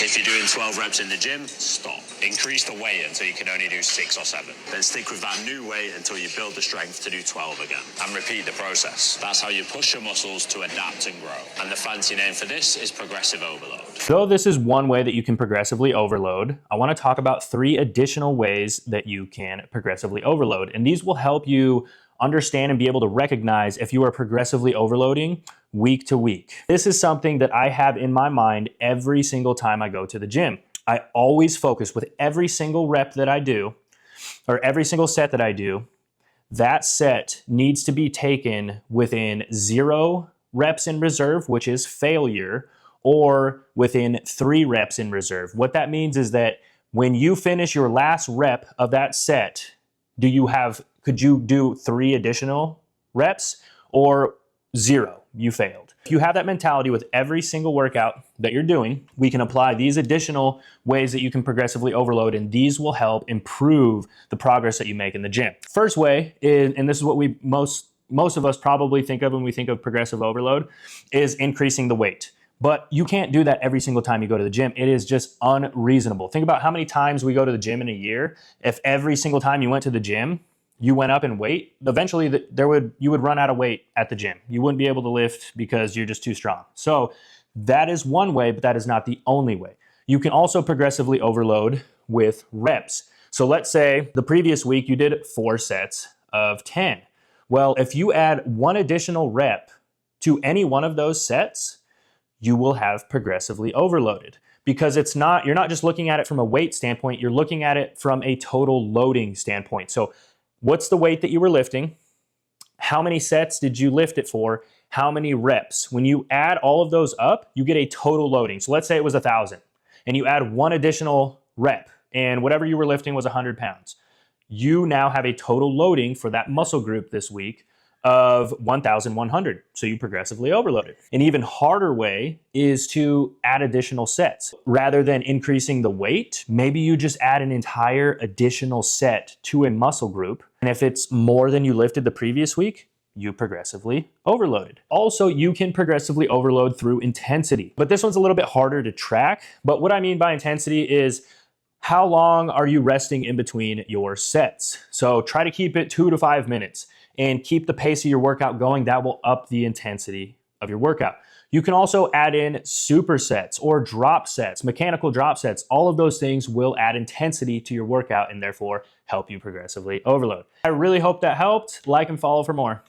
If you're doing 12 reps in the gym, stop. Increase the weight until you can only do 6 or 7. Then stick with that new weight until you build the strength to do 12 again. And repeat the process. That's how you push your muscles to adapt and grow. And the fancy name for this is progressive overload. Though this is one way that you can progressively overload, I want to talk about 3 additional ways that you can progressively overload. And these will help you understand and be able to recognize if you are progressively overloading week to week. This is something that I have in my mind every single time I go to the gym. I always focus with every single rep that I do, or every single set that I do, that set needs to be taken within 0 reps in reserve, which is failure, or within 3 reps in reserve. What that means is that when you finish your last rep of that set, could you do 3 additional reps or 0? You failed. If you have that mentality with every single workout that you're doing, we can apply these additional ways that you can progressively overload, and these will help improve the progress that you make in the gym. First way is, and this is what we most of us probably think of when we think of progressive overload, is increasing the weight. But you can't do that every single time you go to the gym. It is just unreasonable. Think about how many times we go to the gym in a year. If every single time you went to the gym, you went up in weight, eventually you would run out of weight at the gym. You wouldn't be able to lift because you're just too strong. So that is one way, but that is not the only way. You can also progressively overload with reps. So let's say the previous week you did 4 sets of 10. Well, if you add 1 additional rep to any one of those sets, you will have progressively overloaded, because you're not just looking at it from a weight standpoint, you're looking at it from a total loading standpoint. So what's the weight that you were lifting? How many sets did you lift it for? How many reps? When you add all of those up, you get a total loading. So let's say it was 1,000 and you add 1 additional rep and whatever you were lifting was 100 pounds. You now have a total loading for that muscle group this week of 1,100. So you progressively overloaded. An even harder way is to add additional sets. Rather than increasing the weight, maybe you just add an entire additional set to a muscle group. And if it's more than you lifted the previous week, you progressively overloaded. Also, you can progressively overload through intensity. But this one's a little bit harder to track. But what I mean by intensity is how long are you resting in between your sets? So try to keep it 2 to 5 minutes. And keep the pace of your workout going. That will up the intensity of your workout. You can also add in supersets or drop sets, mechanical drop sets. All of those things will add intensity to your workout and therefore help you progressively overload. I really hope that helped. Like and follow for more.